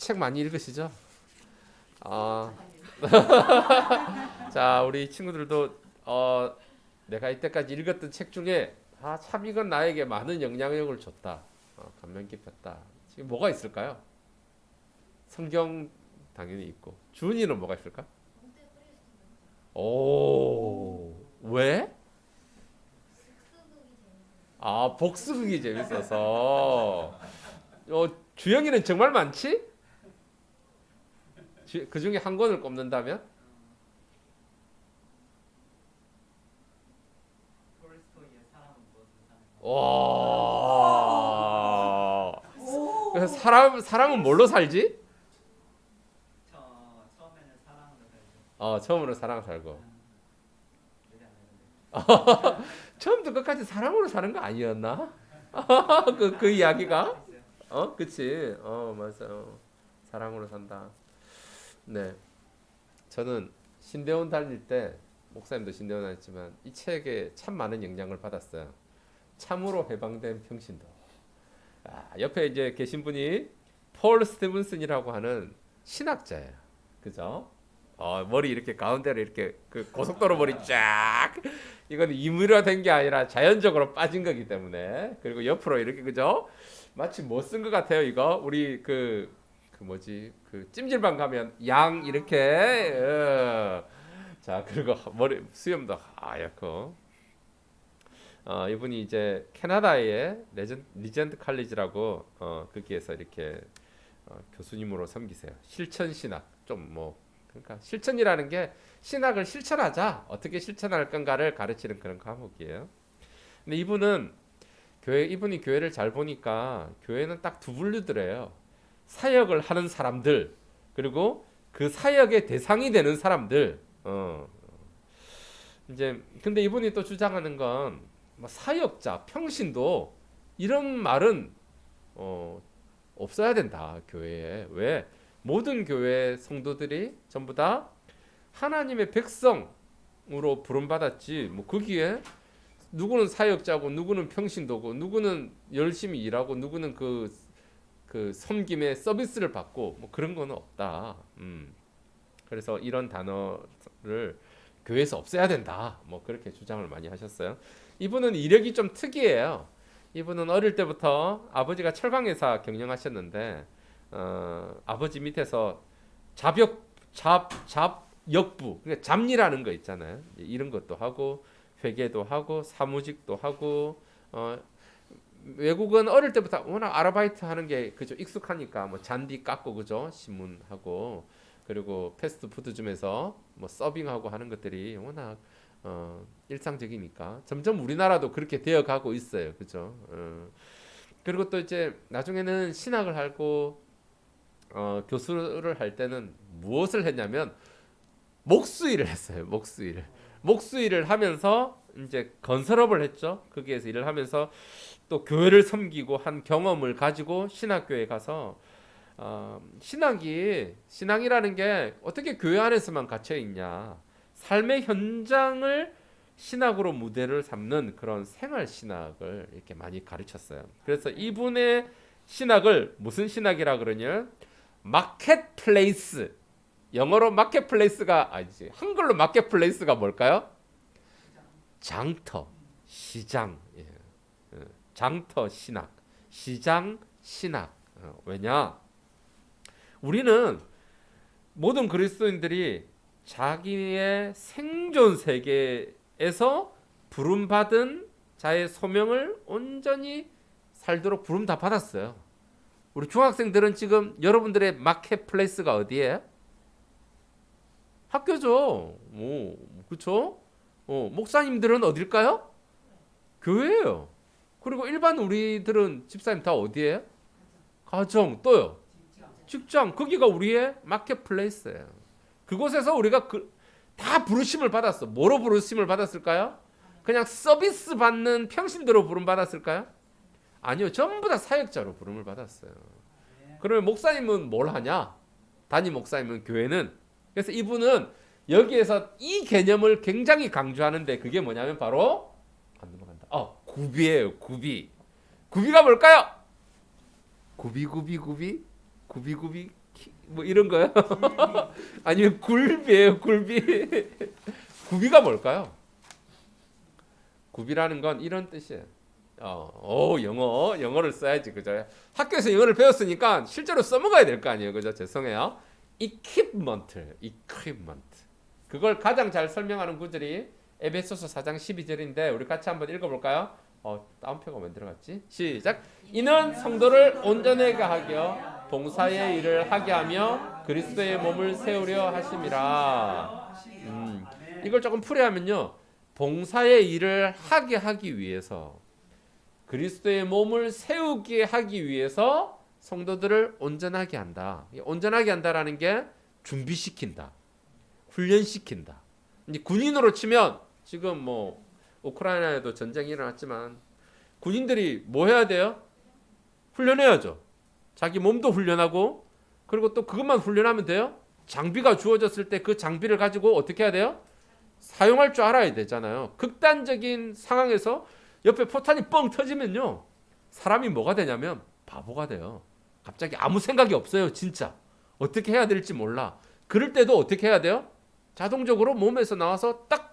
책 많이 읽으시죠? 아, 자, 우리 친구들도 내가 이때까지 읽었던 책 중에 참 이건 나에게 많은 영향력을 줬다. 감명 깊었다. 지금 뭐가 있을까요? 성경 당연히 있고. 주은이는 뭐가 있을까? 오, 왜? 복수극이 재밌어서. 주영이는 정말 많지? 그 중에 한 권을 꼽는다면? 와. 그래서 사람은 뭘로 살지? 처음으로 사랑 살고. 처음부터 끝까지 사랑으로 사는 거 아니었나? 그 이야기가? 그치. 맞아요. 사랑으로 산다. 네. 저는 신대원 다닐 때, 목사님도 신대원 다녔지만, 이 책에 참 많은 영향을 받았어요. 참으로 해방된 평신도. 옆에 이제 계신 분이 폴 스티븐슨이라고 하는 신학자예요. 그죠? 머리 이렇게 가운데로 이렇게 그 고속도로 머리 쫙 이건 임의로된 게 아니라 자연적으로 빠진 거기 때문에 그리고 옆으로 이렇게 그죠? 마치 뭐 쓴 것 같아요 이거 우리 그 뭐지 그 찜질방 가면 양 이렇게 자 그리고 머리 수염도 하얗고 이분이 이제 캐나다의 리젠트 칼리지라고 거기에서 이렇게 교수님으로 섬기세요. 실천 신학 좀 뭐 그러니까 실천이라는 게 신학을 실천하자 어떻게 실천할 건가를 가르치는 그런 과목이에요. 근데 이분이 교회를 잘 보니까 교회는 딱 두 분류더래요. 사역을 하는 사람들 그리고 그 사역의 대상이 되는 사람들. 이제 근데 이분이 또 주장하는 건뭐 사역자, 평신도 이런 말은 없어야 된다 교회에. 왜? 모든 교회 성도들이 전부 다 하나님의 백성으로 부름받았지. 뭐 거기에 누구는 사역자고 누구는 평신도고 누구는 열심히 일하고 누구는 그 섬김의 서비스를 받고 뭐 그런 거는 없다. 그래서 이런 단어를 교회에서 없애야 된다. 뭐 그렇게 주장을 많이 하셨어요. 이분은 이력이 좀 특이해요. 이분은 어릴 때부터 아버지가 철강회사 경영하셨는데 아버지 밑에서 잡역부 그러니까 잡일하는 거 있잖아요. 이런 것도 하고 회계도 하고 사무직도 하고 외국은 어릴 때부터 워낙 아르바이트 하는 게 그죠 익숙하니까 뭐 잔디 깎고 그죠 신문하고 그리고 패스트푸드점에서 뭐 서빙하고 하는 것들이 워낙 일상적이니까 점점 우리나라도 그렇게 되어가고 있어요. 그죠? 그리고 또 이제 나중에는 신학을 하고 교수를 할 때는 무엇을 했냐면 목수일을 했어요. 목수일을 하면서 이제 건설업을 했죠. 거기에서 일을 하면서 또 교회를 섬기고 한 경험을 가지고 신학교에 가서 신앙이라는 게 어떻게 교회 안에서만 갇혀 있냐. 삶의 현장을 신학으로 무대를 삼는 그런 생활 신학을 이렇게 많이 가르쳤어요. 그래서 이분의 신학을 무슨 신학이라 그러냐? 마켓플레이스. 영어로 마켓플레이스가 아니지. 한글로 마켓플레이스가 뭘까요? 장터, 시장. 예. 장터 신학, 시장 신학. 왜냐? 우리는 모든 그리스도인들이 자기의 생존 세계에서 부름받은 자의 소명을 온전히 살도록 부름 다 받았어요. 우리 중학생들은 지금 여러분들의 마켓플레이스가 어디에? 학교죠. 그렇죠? 목사님들은 어딜까요? 교회예요. 그리고 일반 우리들은 집사님 다 어디에? 가정 또요. 직장 거기가 우리의 마켓플레이스예요. 그곳에서 우리가 다 부르심을 받았어. 뭐로 부르심을 받았을까요? 그냥 서비스 받는 평신도로 부름 받았을까요? 아니요. 전부 다 사역자로 부름을 받았어요. 그러면 목사님은 뭘 하냐? 담임 목사님은 교회는 그래서 이분은 여기에서 이 개념을 굉장히 강조하는데 그게 뭐냐면 바로 안 넘어간다. 구비예요. 구비가 뭘까요? 구비 뭐 이런 거요? 아니면 굴비예요, 굴비. 굽이가 뭘까요? 굽이라는 건 이런 뜻이에요. 영어를 써야지, 그죠? 학교에서 영어를 배웠으니까 실제로 써먹어야 될 거 아니에요, 그죠? 죄송해요. equipment. 그걸 가장 잘 설명하는 구절이 에베소서 4장 12절인데 우리 같이 한번 읽어볼까요? 다운표가 왜 들어갔지? 시작. 이는 성도를 온전하게 하여 봉사의 일을 하게 하며 그리스도의 몸을 세우려 하심이라. 이걸 조금 풀이하면요, 봉사의 일을 하게 하기 위해서, 그리스도의 몸을 세우게 하기 위해서 성도들을 온전하게 한다. 온전하게 한다라는 게 준비시킨다, 훈련시킨다. 이제 군인으로 치면 지금 뭐 우크라이나에도 전쟁이 일어났지만 군인들이 뭐 해야 돼요? 훈련해야죠. 자기 몸도 훈련하고, 그리고 또 그것만 훈련하면 돼요? 장비가 주어졌을 때 그 장비를 가지고 어떻게 해야 돼요? 사용할 줄 알아야 되잖아요. 극단적인 상황에서 옆에 포탄이 뻥 터지면요, 사람이 뭐가 되냐면 바보가 돼요. 갑자기 아무 생각이 없어요. 진짜 어떻게 해야 될지 몰라. 그럴 때도 어떻게 해야 돼요? 자동적으로 몸에서 나와서 딱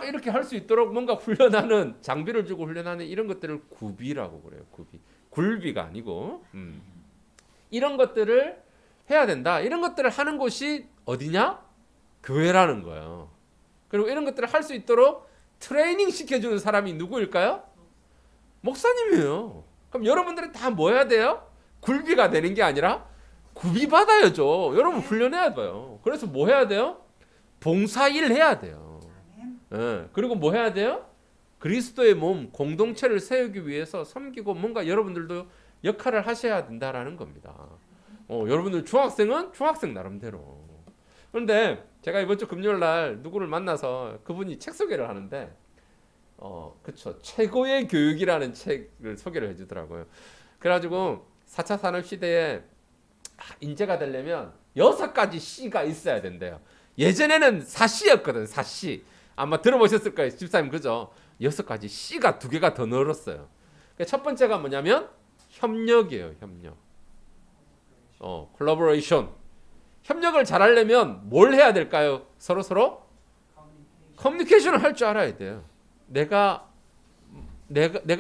이렇게 할 수 있도록 뭔가 훈련하는, 장비를 주고 훈련하는 이런 것들을 구비라고 그래요. 굴비가 아니고. 이런 것들을 해야 된다. 이런 것들을 하는 곳이 어디냐? 교회라는 거예요. 그리고 이런 것들을 할 수 있도록 트레이닝 시켜주는 사람이 누구일까요? 목사님이에요. 그럼 여러분들은 다 뭐 해야 돼요? 굴비가 되는 게 아니라 구비받아야죠. 여러분 훈련해야 돼요. 그래서 뭐 해야 돼요? 봉사일 해야 돼요. 그리고 뭐 해야 돼요? 그리스도의 몸, 공동체를 세우기 위해서 섬기고 뭔가 여러분들도 역할을 하셔야 된다라는 겁니다. 여러분들 중학생은 중학생 나름대로. 그런데 제가 이번 주 금요일 날 누구를 만나서 그분이 책 소개를 하는데, 그쵸, 최고의 교육이라는 책을 소개를 해주더라고요. 그래가지고 4차 산업 시대에 인재가 되려면 6가지 C가 있어야 된대요. 예전에는 4C였거든, 4C. 아마 들어보셨을 거예요, 집사님, 그죠? 6가지 C가 2개가 더 늘었어요. 첫 번째가 뭐냐면 협력이에요, 협력. 콜라보레이션. 협력을 잘하려면 뭘 해야 될까요? 서로 커뮤니케이션을 할 줄 알아야 돼요. 내가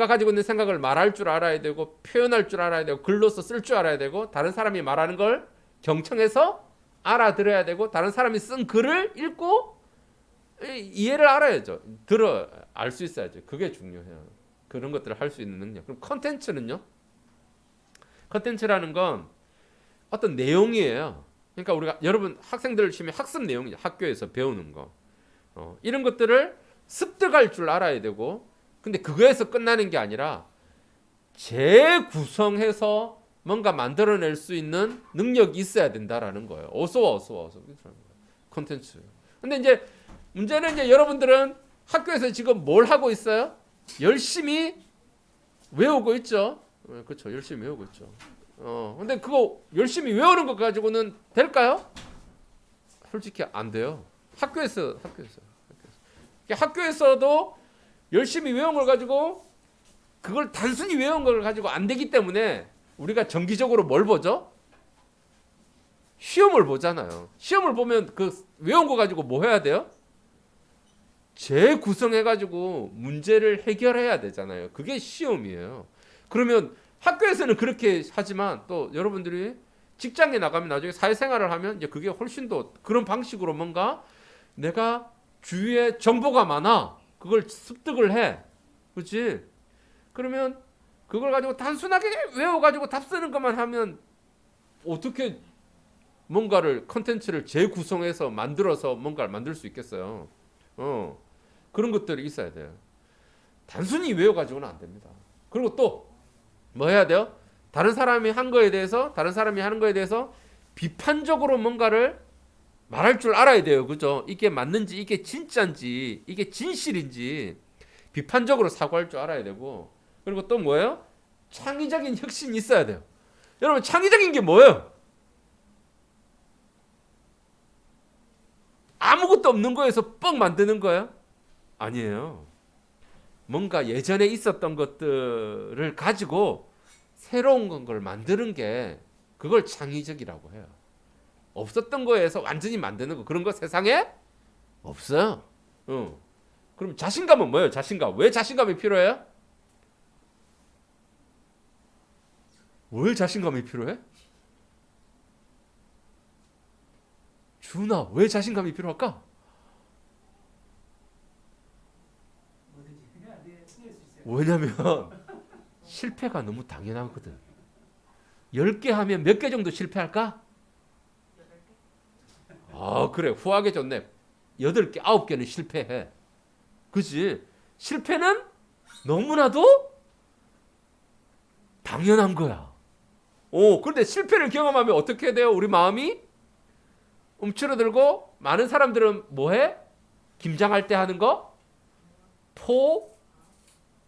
가지고 있는 생각을 말할 줄 알아야 되고, 표현할 줄 알아야 되고, 글로써 쓸 줄 알아야 되고, 다른 사람이 말하는 걸 경청해서 알아들어야 되고, 다른 사람이 쓴 글을 읽고 이해를 알아야죠. 알 수 있어야죠. 그게 중요해요. 그런 것들을 할 수 있는 능력. 그럼 컨텐츠는요? 컨텐츠라는 건 어떤 내용이에요. 그러니까 우리가, 여러분 학생들 치면 학습 내용이죠. 학교에서 배우는 거. 이런 것들을 습득할 줄 알아야 되고, 근데 그거에서 끝나는 게 아니라 재구성해서 뭔가 만들어낼 수 있는 능력이 있어야 된다라는 거예요. 어서 와. 콘텐츠. 근데 이제 문제는, 이제 여러분들은 학교에서 지금 뭘 하고 있어요? 열심히 외우고 있죠. 그렇죠. 열심히 외우고 있죠. 근데 그거 열심히 외우는 것 가지고는 될까요? 솔직히 안 돼요. 학교에서도 열심히 외운 걸 가지고, 그걸 단순히 외운 걸 가지고 안 되기 때문에 우리가 정기적으로 뭘 보죠? 시험을 보잖아요. 시험을 보면 그 외운 거 가지고 뭐 해야 돼요? 재구성해가지고 문제를 해결해야 되잖아요. 그게 시험이에요. 그러면 학교에서는 그렇게 하지만, 또 여러분들이 직장에 나가면, 나중에 사회생활을 하면 이제 그게 훨씬 더 그런 방식으로 뭔가 내가 주위에 정보가 많아, 그걸 습득을 해, 그렇지? 그러면 그걸 가지고 단순하게 외워가지고 답 쓰는 것만 하면 어떻게 뭔가를, 컨텐츠를 재구성해서 만들어서 뭔가를 만들 수 있겠어요? 그런 것들이 있어야 돼요. 단순히 외워가지고는 안 됩니다. 그리고 또 뭐 해야 돼요? 다른 사람이 하는 거에 대해서 비판적으로 뭔가를 말할 줄 알아야 돼요. 그죠? 이게 맞는지, 이게 진짜인지, 이게 진실인지 비판적으로 사고할 줄 알아야 되고, 그리고 또 뭐예요? 창의적인 혁신이 있어야 돼요. 여러분, 창의적인 게 뭐예요? 아무것도 없는 거에서 뻥 만드는 거예요? 아니에요. 뭔가 예전에 있었던 것들을 가지고 새로운 걸 만드는 게, 그걸 창의적이라고 해요. 없었던 거에서 완전히 만드는 거 그런 거 세상에 없어요. 그럼 자신감은 뭐예요? 자신감. 왜 자신감이 필요해요? 왜 자신감이 필요해? 준아, 왜 자신감이 필요할까? 왜냐면 실패가 너무 당연하거든. 10개 하면 몇 개 정도 실패할까? 그래. 후하게 좋네. 8개, 9개는 실패해. 그치? 실패는 너무나도 당연한 거야. 그런데 실패를 경험하면 어떻게 돼요? 우리 마음이 움츠러들고 많은 사람들은 뭐해? 김장할 때 하는 거?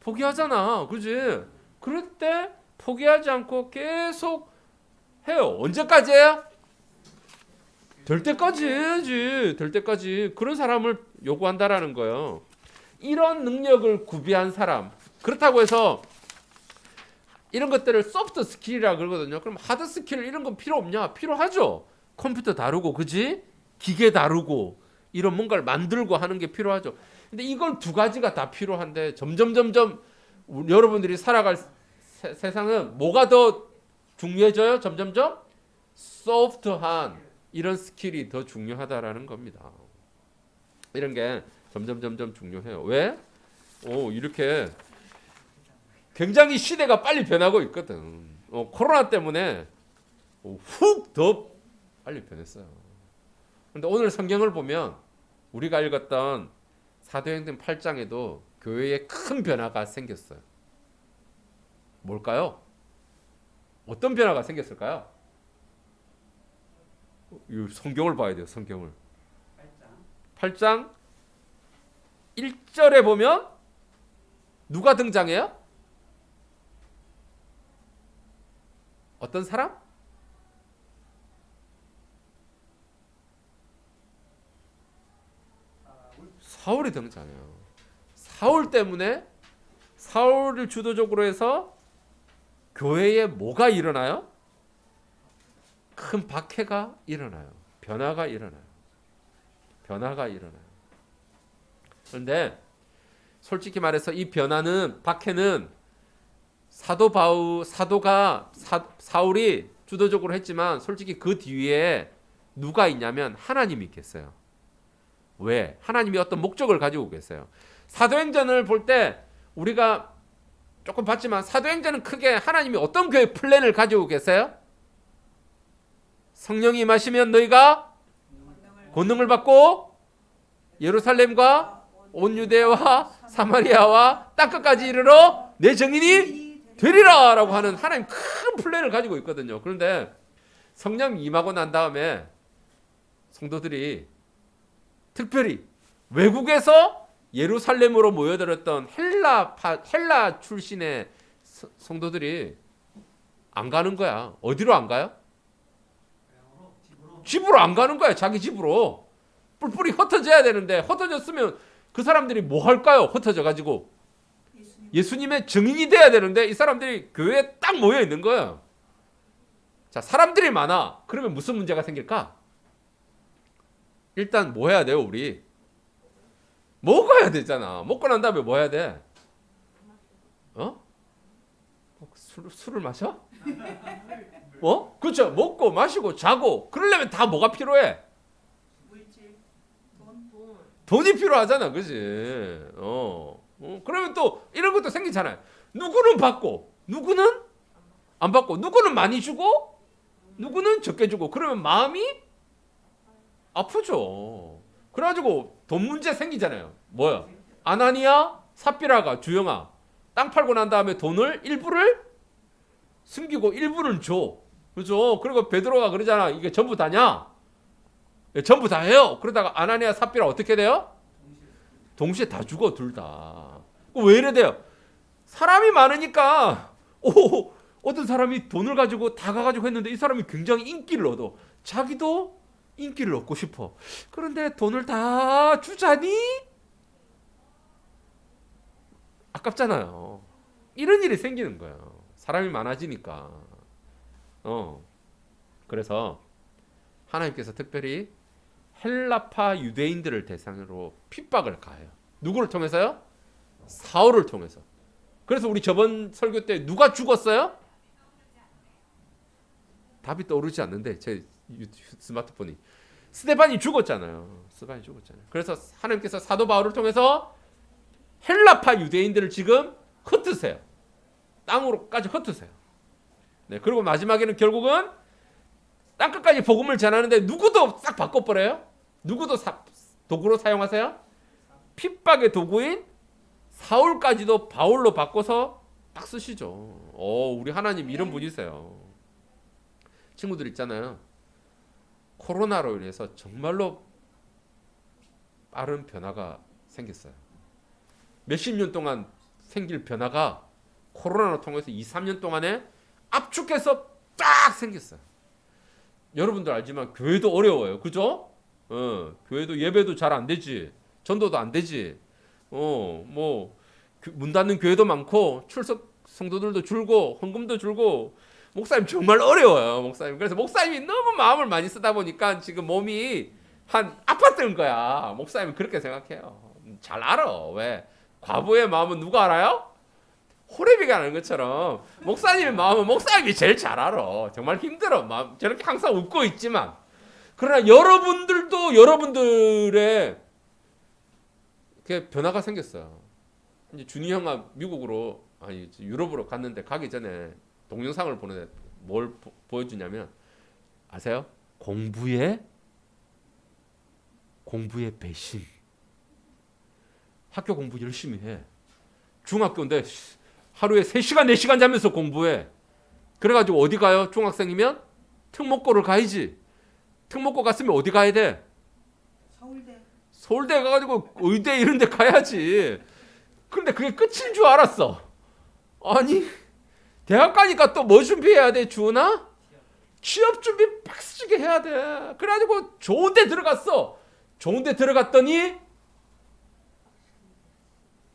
포기하잖아. 그지? 그럴 때 포기하지 않고 계속 해요. 언제까지예요? 될 때까지 해야지. 될 때까지. 그런 사람을 요구한다라는 거예요. 이런 능력을 구비한 사람. 그렇다고 해서 이런 것들을 소프트 스킬이라 그러거든요. 그럼 하드 스킬 이런 건 필요 없냐? 필요하죠. 컴퓨터 다루고, 그지? 기계 다루고, 이런 뭔가를 만들고 하는 게 필요하죠. 근데 이걸 두 가지가 다 필요한데 점점 여러분들이 살아갈 세상은 뭐가 더 중요해져요? 점점점 소프트한 이런 스킬이 더 중요하다라는 겁니다. 이런 게 점점 중요해요. 왜? 이렇게 굉장히 시대가 빨리 변하고 있거든. 코로나 때문에 훅 더 빨리 변했어요. 근데 오늘 성경을 보면 우리가 읽었던 사도행전 8장에도 교회에 큰 변화가 생겼어요. 뭘까요? 어떤 변화가 생겼을까요? 이 성경을 봐야 돼요. 성경을. 8장 1절에 보면 누가 등장해요? 어떤 사람? 사울이 등장해요. 사울 때문에 사울을 주도적으로 해서 교회에 뭐가 일어나요? 큰 박해가 일어나요. 변화가 일어나요. 그런데 솔직히 말해서 이 변화는 박해는 사울이 주도적으로 했지만 솔직히 그 뒤에 누가 있냐면 하나님이 있겠어요. 왜? 하나님이 어떤 목적을 가지고 계세요. 사도행전을 볼 때 우리가 조금 봤지만 사도행전은 크게 하나님이 어떤 교회 플랜을 가지고 계세요? 성령이 임하시면 너희가 권능을 받고 예루살렘과 온 유대와 사마리아와 땅끝까지 이르러 내 증인이 되리라 라고 하는 하나님 큰 플랜을 가지고 있거든요. 그런데 성령이 임하고 난 다음에 성도들이 특별히 외국에서 예루살렘으로 모여들었던 헬라 출신의 성도들이 안 가는 거야. 어디로 안 가요? 집으로 안 가는 거야. 자기 집으로. 뿔뿔이 흩어져야 되는데 흩어졌으면 그 사람들이 뭐 할까요? 흩어져 가지고 예수님의 증인이 돼야 되는데 이 사람들이 교회에 딱 모여 있는 거예요. 자, 사람들이 많아. 그러면 무슨 문제가 생길까? 일단 뭐 해야 돼요, 우리? 먹어야 되잖아. 먹고 난 다음에 뭐 해야 돼? 술을 마셔? 그렇죠. 먹고 마시고 자고. 그러려면 다 뭐가 필요해? 돈이 필요하잖아. 그지? 그러면 또 이런 것도 생기잖아요. 누구는 받고, 누구는 안 받고, 누구는 많이 주고, 누구는 적게 주고. 그러면 마음이 아프죠. 그래가지고 돈 문제 생기잖아요. 뭐야? 아나니아, 삽비라가 주영아 땅 팔고 난 다음에 돈을 일부를 숨기고 일부는 줘. 그죠? 그리고 베드로가 그러잖아. 이게 전부 다냐? 전부 다 해요. 그러다가 아나니아, 삽비라 어떻게 돼요? 동시에 다 죽어, 둘 다. 왜 이래 돼요? 사람이 많으니까 어떤 사람이 돈을 가지고 다 가가지고 했는데 이 사람이 굉장히 인기를 얻어. 자기도 인기를 얻고 싶어. 그런데 돈을 다 주자니? 아깝잖아요. 이런 일이 생기는 거예요. 사람이 많아지니까. 그래서 하나님께서 특별히 헬라파 유대인들을 대상으로 핍박을 가해요. 누구를 통해서요? 사울을 통해서. 그래서 우리 저번 설교 때 누가 죽었어요? 답이 떠오르지 않는데 제 스마트폰이 스데반이 죽었잖아요. 스데반이 죽었잖아요. 그래서 하나님께서 사도 바울을 통해서 헬라파 유대인들을 지금 흩으세요. 땅으로까지 흩으세요. 네, 그리고 마지막에는 결국은 땅끝까지 복음을 전하는데 누구도 싹 바꿔버려요. 누구도 도구로 사용하세요. 핍박의 도구인 사울까지도 바울로 바꿔서 딱 쓰시죠. 우리 하나님 이런 분이세요. 친구들 있잖아요. 코로나로 인해서 정말로 빠른 변화가 생겼어요. 몇십 년 동안 생길 변화가 코로나를 통해서 2, 3년 동안에 압축해서 딱 생겼어요. 여러분들 알지만 교회도 어려워요. 그죠? 교회도 예배도 잘 안 되지. 전도도 안 되지. 문 닫는 교회도 많고 출석 성도들도 줄고 헌금도 줄고 목사님 정말 어려워요. 목사님. 그래서 목사님이 너무 마음을 많이 쓰다 보니까 지금 몸이 한 아팠던 거야. 목사님이 그렇게 생각해요. 잘 알아. 왜? 과부의 마음은 누가 알아요? 호레비가 아는 것처럼 목사님의 마음은 목사님이 제일 잘 알아. 정말 힘들어. 저렇게 항상 웃고 있지만 그러나 여러분들도 여러분들의 변화가 생겼어요. 이제 준이 형아 미국으로 유럽으로 갔는데 가기 전에 동영상을 보는데 뭘 보여주냐면 아세요? 공부의 배신. 학교 공부 열심히 해. 중학교인데 하루에 3시간 4시간 자면서 공부해. 그래가지고 어디 가요? 중학생이면 특목고를 가야지. 특목고 갔으면 어디 가야 돼? 서울대 가가지고 의대 이런 데 가야지. 근데 그게 끝인 줄 알았어. 아니 대학 가니까 또 뭐 준비해야 돼, 주은아? 취업 준비 빡세게 해야 돼. 그래가지고 좋은 데 들어갔어. 좋은 데 들어갔더니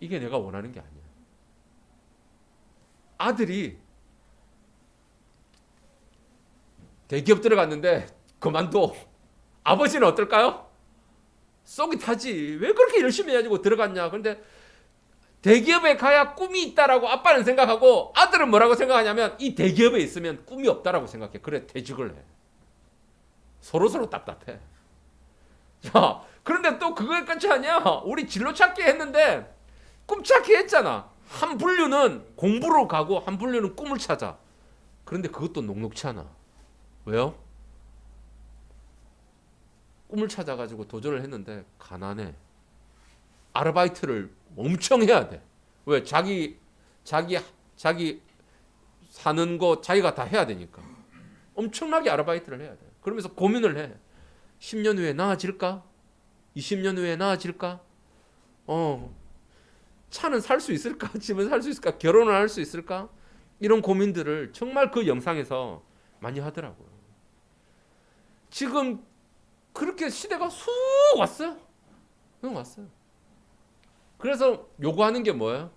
이게 내가 원하는 게 아니야. 아들이 대기업 들어갔는데 그만둬. 아버지는 어떨까요? 쏙이 타지. 왜 그렇게 열심히 해가지고 들어갔냐. 근데 대기업에 가야 꿈이 있다라고 아빠는 생각하고 아들은 뭐라고 생각하냐면 이 대기업에 있으면 꿈이 없다라고 생각해. 그래 퇴직을 해. 서로 답답해. 자, 그런데 또 그거에 끝이 아니야. 우리 진로 찾기 했는데 꿈 찾기 했잖아. 한 분류는 공부로 가고 한 분류는 꿈을 찾아. 그런데 그것도 녹록치 않아. 왜요? 꿈을 찾아가지고 도전을 했는데 가난해. 아르바이트를 엄청 해야 돼. 왜? 자기 사는 거 자기가 다 해야 되니까. 엄청나게 아르바이트를 해야 돼. 그러면서 고민을 해. 10년 후에 나아질까? 20년 후에 나아질까? 차는 살 수 있을까? 집은 살 수 있을까? 결혼을 할 수 있을까? 이런 고민들을 정말 그 영상에서 많이 하더라고요. 지금 그렇게 시대가 쑥 왔어요. 왔어요. 그래서 요구하는 게 뭐예요?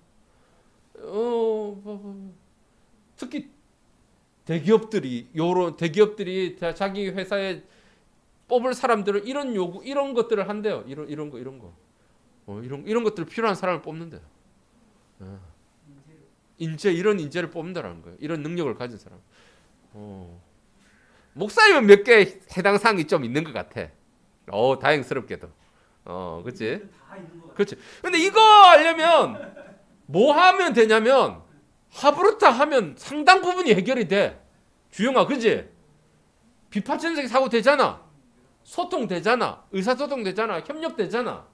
특히 대기업들이 자기 회사에 뽑을 사람들을 이런 요구, 이런 것들을 한대요. 이런 거. 이런 것들 필요한 사람을 뽑는데요. 이런 인재를 뽑는다라는 거예요. 이런 능력을 가진 사람. 목사님은 몇 개 해당 사항이 좀 있는 것 같아. 다행스럽게도. 그렇지? 그렇지. 근데 이거 하려면 뭐 하면 되냐면 하브루타 하면 상당 부분이 해결이 돼. 주영아, 그렇지? 비파천적 사고 되잖아. 소통 되잖아. 의사소통 되잖아. 협력 되잖아.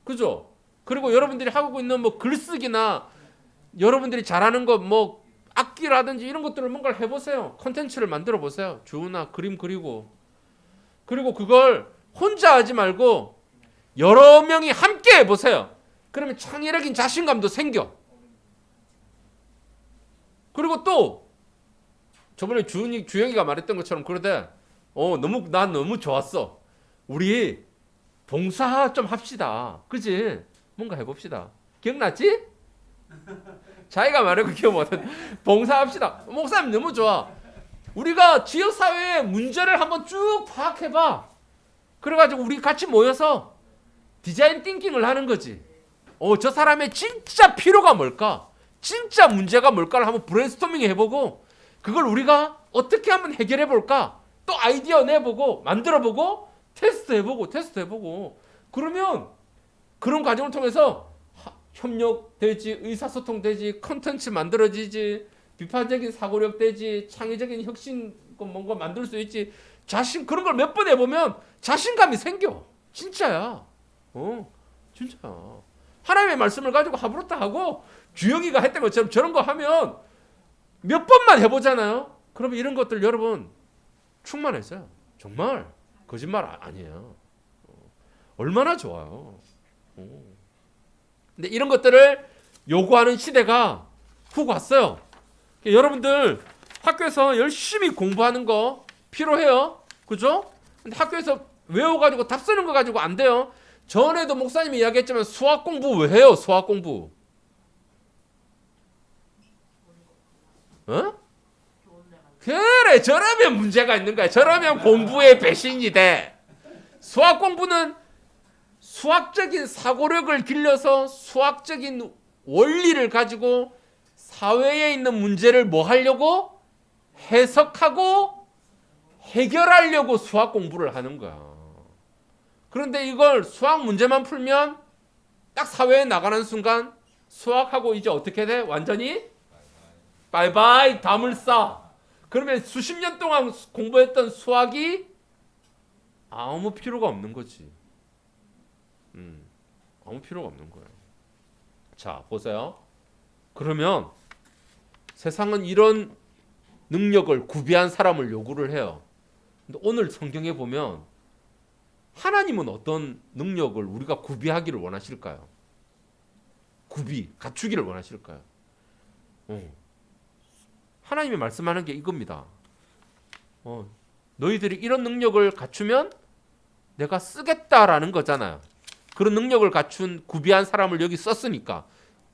그죠? 그리고 여러분들이 하고 있는 뭐 글쓰기나 여러분들이 잘하는 거 뭐 악기라든지 이런 것들을 뭔가를 해보세요. 콘텐츠를 만들어 보세요. 주은아 그림 그리고. 그리고 그걸 혼자 하지 말고 여러 명이 함께 해보세요. 그러면 창의력인 자신감도 생겨. 그리고 또 저번에 주영이가 말했던 것처럼 그러대. 난 너무 좋았어. 우리 봉사 좀 합시다. 그지? 뭔가 해봅시다. 기억났지? 자기가 말하고 기억 못한 봉사합시다. 목사님 너무 좋아. 우리가 지역사회의 문제를 한번 쭉 파악해봐. 그래가지고 우리 같이 모여서 디자인 띵킹을 하는 거지. 저 사람의 진짜 필요가 뭘까? 진짜 문제가 뭘까를 한번 브레인스토밍 해보고 그걸 우리가 어떻게 한번 해결해 볼까? 또 아이디어 내보고 만들어보고 테스트해보고 그러면 그런 과정을 통해서 협력 되지, 의사소통 되지, 컨텐츠 만들어지지, 비판적인 사고력 되지, 창의적인 혁신 뭔가 만들 수 있지. 그런 걸 몇 번 해보면 자신감이 생겨. 진짜야. 진짜야. 하나님의 말씀을 가지고 하부르타 하고 주영이가 했던 것처럼 저런 거 하면 몇 번만 해보잖아요. 그러면 이런 것들 여러분 충만했어요. 정말 거짓말 아니에요. 얼마나 좋아요. 근데 이런 것들을 요구하는 시대가 훅 왔어요. 여러분들 학교에서 열심히 공부하는 거 필요해요. 그죠? 근데 학교에서 외워가지고 답 쓰는 거 가지고 안 돼요. 전에도 목사님이 이야기했지만 수학 공부 왜 해요? 수학 공부. 그래, 저러면 문제가 있는 거야. 저러면 공부에 배신이 돼. 수학 공부는 수학적인 사고력을 길러서 수학적인 원리를 가지고 사회에 있는 문제를 뭐 하려고? 해석하고 해결하려고 수학 공부를 하는 거야. 그런데 이걸 수학 문제만 풀면 딱 사회에 나가는 순간 수학하고 이제 어떻게 돼? 완전히 바이바이 담을 싸. 그러면 수십 년 동안 공부했던 수학이 아무 필요가 없는 거지. 아무 필요가 없는 거예요. 자, 보세요. 그러면 세상은 이런 능력을 구비한 사람을 요구를 해요. 근데 오늘 성경에 보면 하나님은 어떤 능력을 우리가 구비하기를 원하실까요? 갖추기를 원하실까요? 하나님이 말씀하는 게 이겁니다. 너희들이 이런 능력을 갖추면 내가 쓰겠다라는 거잖아요. 그런 능력을 갖춘 구비한 사람을 여기 썼으니까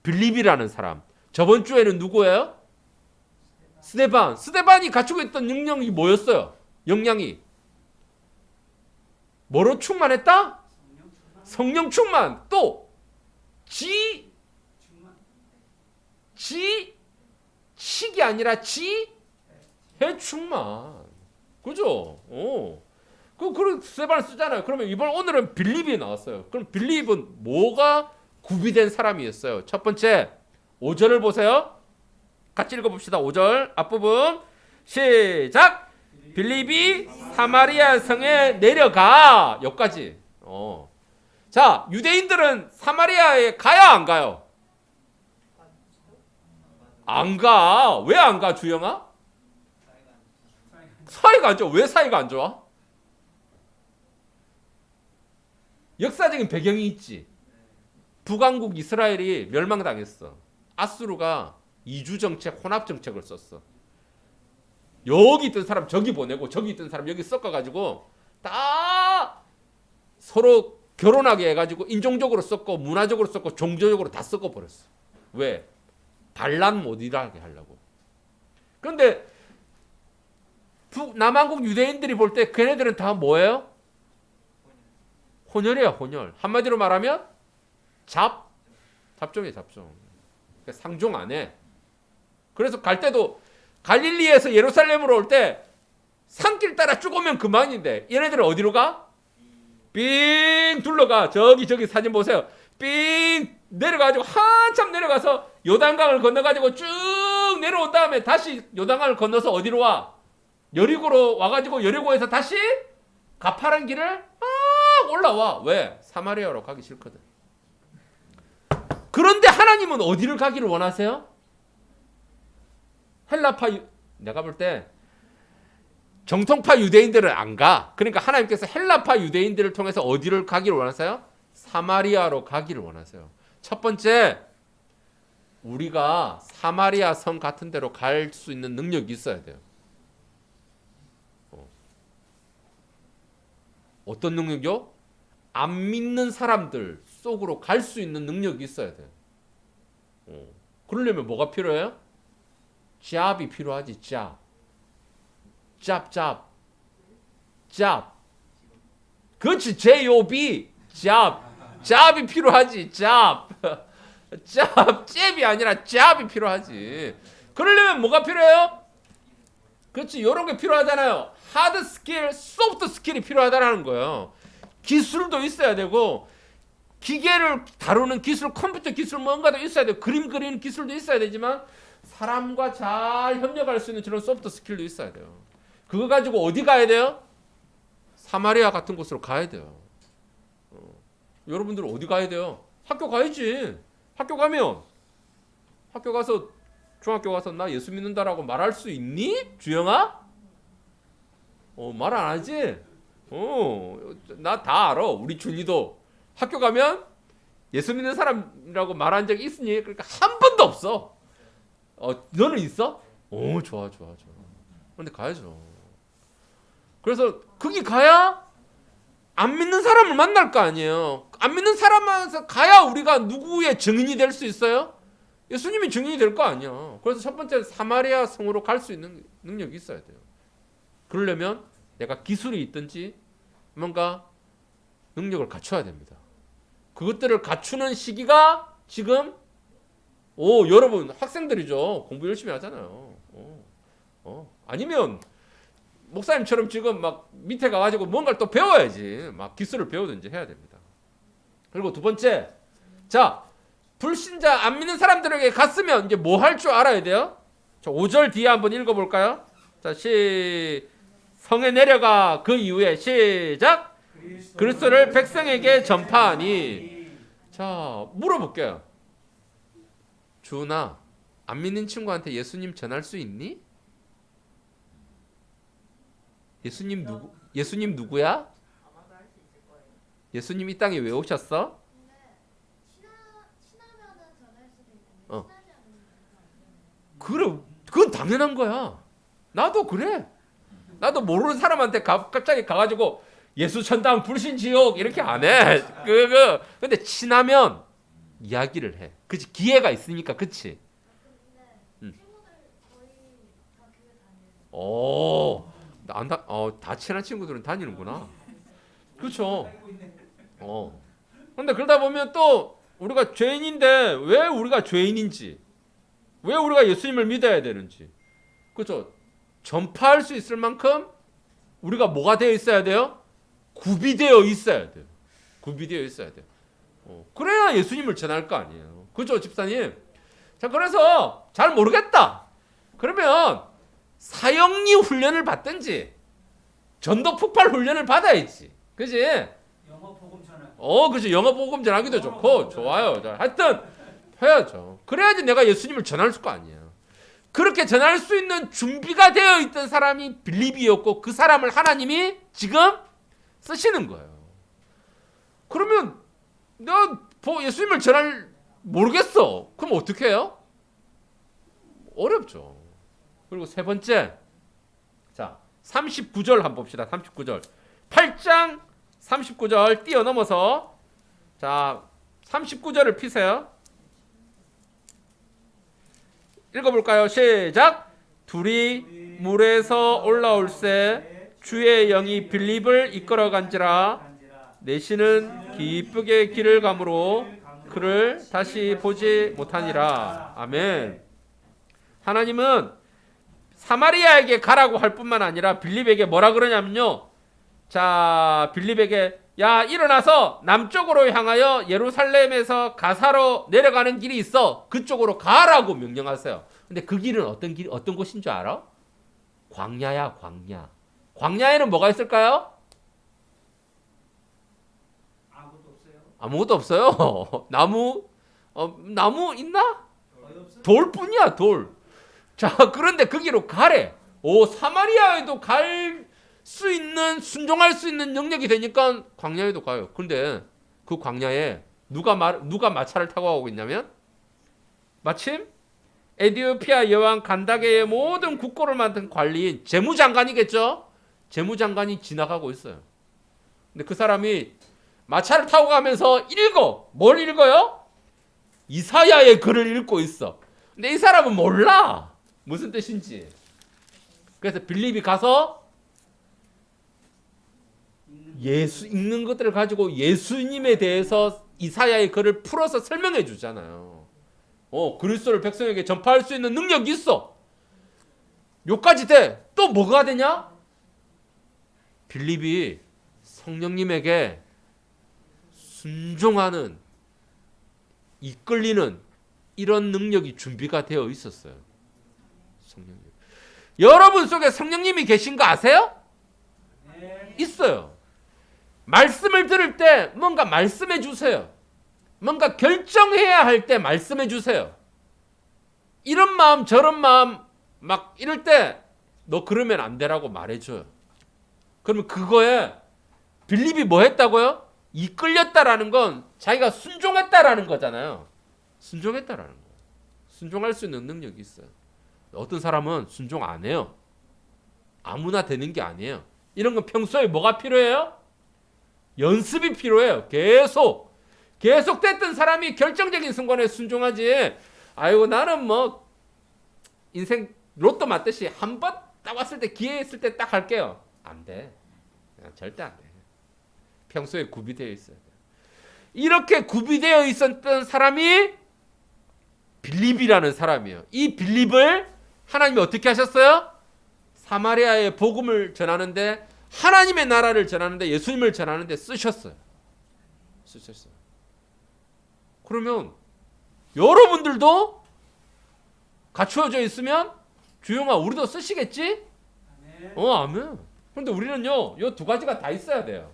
빌립이라는 사람. 저번 주에는 누구예요? 스데반이 갖추고 있던 능력이 뭐였어요? 역량이 뭐로 충만했다? 성령 충만. 또 지식이 아니라 지혜 충만. 그죠? 그런 스데반을 쓰잖아요. 그러면 오늘은 빌립이 나왔어요. 그럼 빌립은 뭐가 구비된 사람이었어요? 첫 번째 5절을 보세요. 같이 읽어봅시다. 5절 앞부분 시작. 빌립이 사마리아 성에 내려가. 여기까지. 자, 유대인들은 사마리아에 가야 안 가요? 안 가. 왜 안 가, 주영아? 사이가 안 좋아. 왜 사이가 안 좋아? 역사적인 배경이 있지. 북왕국 이스라엘이 멸망당했어. 아수르가 이주 정책, 혼합 정책을 썼어. 여기 있던 사람 저기 보내고 저기 있던 사람 여기 섞어가지고 다 서로 결혼하게 해가지고 인종적으로 섞고 문화적으로 섞고 종교적으로 다 섞어버렸어. 왜? 반란 못 일하게 하려고. 그런데 남한국 유대인들이 볼 때 걔네들은 다 뭐예요? 혼혈이야, 혼혈. 한마디로 말하면 잡종이야, 잡종. 상종 안 해. 그래서 갈 때도 갈릴리에서 예루살렘으로 올 때 산길 따라 쭉 오면 그만인데 얘네들은 어디로 가? 삥 둘러가. 저기 사진 보세요. 삥 내려가지고 한참 내려가서 요단강을 건너가지고 쭉 내려온 다음에 다시 요단강을 건너서 어디로 와? 여리고로 와가지고 여리고에서 다시 가파른 길을 막 올라와. 왜? 사마리아로 가기 싫거든. 그런데 하나님은 어디를 가기를 원하세요? 헬라파 내가 볼 때 정통파 유대인들은 안 가. 그러니까 하나님께서 헬라파 유대인들을 통해서 어디를 가기를 원하세요? 사마리아로 가기를 원하세요. 첫 번째, 우리가 사마리아 성 같은 데로 갈 수 있는 능력이 있어야 돼요. 어떤 능력이요? 안 믿는 사람들 속으로 갈 수 있는 능력이 있어야 돼요. 그러려면 뭐가 필요해요? 잡이 필요하지, 잡. job. 그렇지. job. job이 필요하지. job이 아니라 job이 필요하지. 그러려면 뭐가 필요해요? 그렇지. 이런 게 필요하잖아요. 하드 스킬, 소프트 스킬이 필요하다라는 거예요. 기술도 있어야 되고 기계를 다루는 기술, 컴퓨터 기술 뭔가도 있어야 되고 그림 그리는 기술도 있어야 되지만 사람과 잘 협력할 수 있는 저런 소프트 스킬도 있어야 돼요. 그거 가지고 어디 가야 돼요? 사마리아 같은 곳으로 가야 돼요. 여러분들은 어디 가야 돼요? 학교 가야지. 학교 가서 중학교 가서 나 예수 믿는다라고 말할 수 있니? 주영아? 말 안 하지? 나 다 알아. 우리 준이도 학교 가면 예수 믿는 사람이라고 말한 적이 있으니? 그러니까 한 번도 없어. 너는 있어? 좋아. 근데 가야죠. 그래서 거기 가야 안 믿는 사람을 만날 거 아니에요. 안 믿는 사람한테 가야 우리가 누구의 증인이 될 수 있어요? 예수님이 증인이 될 거 아니야. 그래서 첫 번째 사마리아 성으로 갈 수 있는 능력이 있어야 돼요. 그러려면 내가 기술이 있든지 뭔가 능력을 갖춰야 됩니다. 그것들을 갖추는 시기가 지금 여러분 학생들이죠. 공부 열심히 하잖아요. 아니면 목사님처럼 지금 막 밑에 가가지고 뭔가를 또 배워야지. 막 기술을 배우든지 해야 됩니다. 그리고 두 번째, 자 불신자 안 믿는 사람들에게 갔으면 이제 뭐 할 줄 알아야 돼요? 자, 5절 뒤에 한번 읽어볼까요? 자, 성에 내려가 그 이후에 시작. 그리스도를 백성에게 전파하니. 자, 물어볼게요. 주은아, 안 믿는 친구한테 예수님 전할 수 있니? 예수님 누구야? 예수님 이 땅에 왜 오셨어? 그래, 그건 당연한 거야. 나도 그래. 나도 모르는 사람한테 갑자기 가가지고 예수 천당 불신 지옥 이렇게 안 해. 근데 친하면 이야기를 해. 그치, 기회가 있으니까, 그치? 다 친한 친구들은 다니는구나. 그렇죠. 근데 그러다 보면 또 우리가 죄인인데 왜 우리가 죄인인지, 왜 우리가 예수님을 믿어야 되는지, 그렇죠. 전파할 수 있을 만큼 우리가 뭐가 되어 있어야 돼요? 구비되어 있어야 돼요. 그래야 예수님을 전할 거 아니에요. 그렇죠, 집사님? 자, 그래서 잘 모르겠다. 그러면 사형리 훈련을 받든지 전도 폭발 훈련을 받아야지. 그지? 영어 복음전환. 그죠. 영어 복음 전하기도 좋고 좋아요. 하여튼 해야죠. 그래야지 내가 예수님을 전할 거 아니에요. 그렇게 전할 수 있는 준비가 되어 있던 사람이 빌립이었고 그 사람을 하나님이 지금 쓰시는 거예요. 그러면 내가 예수님을 전할 모르겠어. 그럼 어떻게 해요? 어렵죠. 그리고 세 번째, 자 39절 한번 봅시다. 39절 8장 39절 뛰어넘어서 자 39절을 피세요. 읽어볼까요? 시작. 둘이 물에서 올라올새 주의 영이 빌립을 이끌어간지라 내시는 기쁘게 길을 가므로 그를 다시 보지 못하니라. 아멘. 하나님은 사마리아에게 가라고 할 뿐만 아니라 빌립에게 뭐라 그러냐면요. 자, 빌립에게 야, 일어나서 남쪽으로 향하여 예루살렘에서 가사로 내려가는 길이 있어. 그쪽으로 가라고 명령하세요. 근데 그 길은 어떤 곳인 줄 알아? 광야야, 광야. 광야에는 뭐가 있을까요? 아무것도 없어요. 나무 있나? 돌뿐이야, 돌. 자, 그런데 그 길로 가래. 사마리아에도 갈 수 있는, 순종할 수 있는 능력이 되니까 광야에도 가요. 그런데 그 광야에 누가 마차를 타고 가고 있냐면 마침 에티오피아 여왕 간다게의 모든 국고를 맡은 관리인 재무장관이겠죠. 재무장관이 지나가고 있어요. 근데 그 사람이 마차를 타고 가면서 뭘 읽어요? 이사야의 글을 읽고 있어. 근데 이 사람은 몰라. 무슨 뜻인지. 그래서 빌립이 가서 예수 읽는 것들을 가지고 예수님에 대해서 이사야의 글을 풀어서 설명해 주잖아요. 그리스도를 백성에게 전파할 수 있는 능력이 있어. 요까지 돼. 또 뭐가 되냐? 빌립이 성령님에게 순종하는, 이끌리는 이런 능력이 준비가 되어 있었어요. 성령님. 여러분 속에 성령님이 계신 거 아세요? 네. 있어요. 말씀을 들을 때 뭔가 말씀해 주세요. 뭔가 결정해야 할 때 말씀해 주세요. 이런 마음 저런 마음 막 이럴 때 너 그러면 안 되라고 말해줘요. 그러면 그거에 빌립이 뭐 했다고요? 이끌렸다라는 건 자기가 순종했다라는 거잖아요. 순종했다라는 거. 순종할 수 있는 능력이 있어요. 어떤 사람은 순종 안 해요. 아무나 되는 게 아니에요. 이런 건 평소에 뭐가 필요해요? 연습이 필요해요. 계속 됐던 사람이 결정적인 순간에 순종하지. 아이고 나는 뭐 인생 로또 맞듯이 한 번 딱 왔을 때 기회 있을 때 딱 할게요. 안 돼. 절대 안 돼. 평소에 구비되어 있어야 돼. 이렇게 구비되어 있었던 사람이 빌립이라는 사람이에요. 이 빌립을 하나님이 어떻게 하셨어요? 사마리아의 복음을 전하는데, 하나님의 나라를 전하는데, 예수님을 전하는데 쓰셨어요. 그러면 여러분들도 갖추어져 있으면 주영아 우리도 쓰시겠지? 아멘. 아멘. 그런데 우리는요, 요 두 가지가 다 있어야 돼요.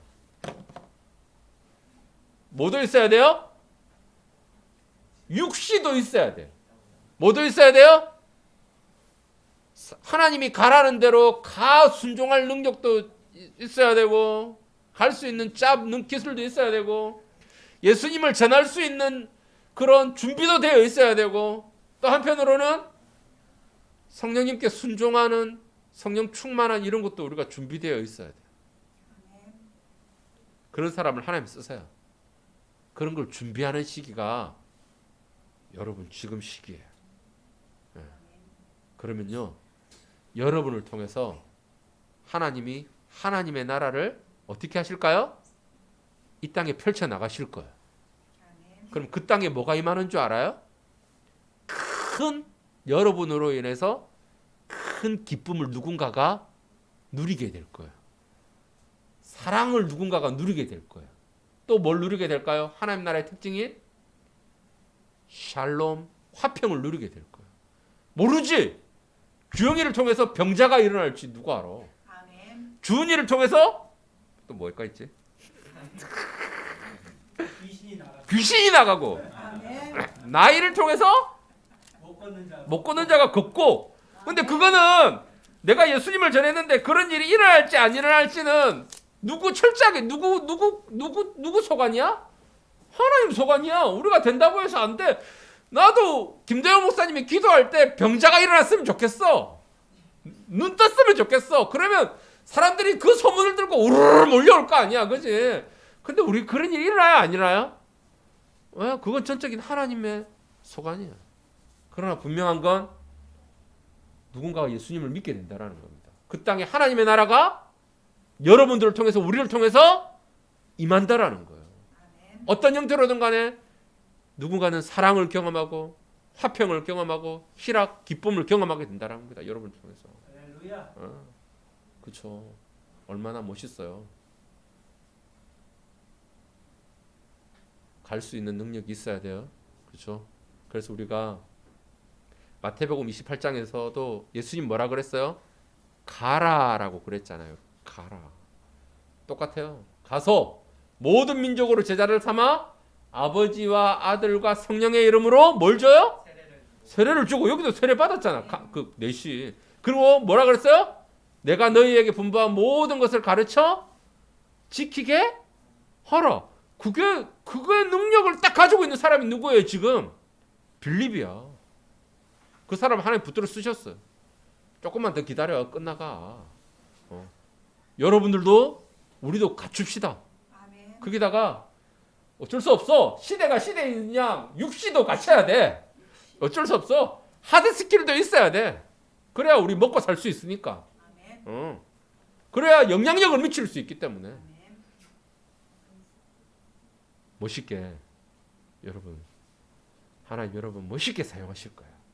뭐도 있어야 돼요? 육시도 있어야 돼요. 뭐도 있어야 돼요? 하나님이 가라는 대로 가 순종할 능력도 있어야 되고, 갈 수 있는 잡는 기술도 있어야 되고, 예수님을 전할 수 있는 그런 준비도 되어 있어야 되고, 또 한편으로는 성령님께 순종하는, 성령 충만한 이런 것도 우리가 준비되어 있어야 돼요. 그런 사람을 하나님 쓰세요. 그런 걸 준비하는 시기가 여러분 지금 시기예요. 네. 그러면요, 여러분을 통해서 하나님이 하나님의 나라를 어떻게 하실까요? 이 땅에 펼쳐 나가실 거예요. 그럼 그 땅에 뭐가 임하는 줄 알아요? 큰, 여러분으로 인해서 큰 기쁨을 누군가가 누리게 될 거예요. 사랑을 누군가가 누리게 될 거예요. 또 뭘 누리게 될까요? 하나님 나라의 특징인 샬롬, 화평을 누리게 될 거예요. 모르지? 주영이를 통해서 병자가 일어날지 누가 알아? 아멘. 주은이를 통해서 또 뭘까 있지? 귀신이 나가고, 아멘. 나이를 통해서 못 걷는 자가 걷고. 근데 그거는 내가 예수님을 전했는데 그런 일이 일어날지 안 일어날지는 누구 철저하게 누구 소관이야? 하나님 소관이야. 우리가 된다고 해서 안 돼. 나도 김대영 목사님이 기도할 때 병자가 일어났으면 좋겠어. 눈 떴으면 좋겠어. 그러면 사람들이 그 소문을 들고 우르르 몰려올 거 아니야, 그지? 근데 우리 그런 일이 일어나요, 안 일어나요? 그건 전적인 하나님의 소관이야. 그러나 분명한 건 누군가가 예수님을 믿게 된다라는 겁니다. 그 땅에 하나님의 나라가 여러분들을 통해서, 우리를 통해서 임한다라는 거예요. 어떤 형태로든 간에 누군가는 사랑을 경험하고 화평을 경험하고 희락, 기쁨을 경험하게 된다는 겁니다. 여러분을 통해서. 할렐루야. 그렇죠. 얼마나 멋있어요. 갈 수 있는 능력이 있어야 돼요. 그렇죠? 그래서 우리가 마태복음 28장에서도 예수님 뭐라 그랬어요? 가라라고 그랬잖아요. 가라. 똑같아요. 가서 모든 민족으로 제자를 삼아 아버지와 아들과 성령의 이름으로 뭘 줘요? 세례를 주고, 여기도 세례 받았잖아. 그 넷이. 그리고 뭐라 그랬어요? 내가 너희에게 분부한 모든 것을 가르쳐 지키게 하라. 그게 능력을 딱 가지고 있는 사람이 누구예요 지금? 빌립이야. 그 사람 하나님 붙들어 쓰셨어요. 조금만 더 기다려. 끝나가. 여러분들도 우리도 갖춥시다. 아멘. 거기다가 어쩔 수 없어. 시대가 시대인 양 육시도 갖춰야 돼. 어쩔 수 없어. 하드 스킬도 있어야 돼. 그래야 우리 먹고 살 수 있으니까. 그래야 영향력을 미칠 수 있기 때문에 멋있게 여러분 하나님 여러분 멋있게 사용하실 거예요.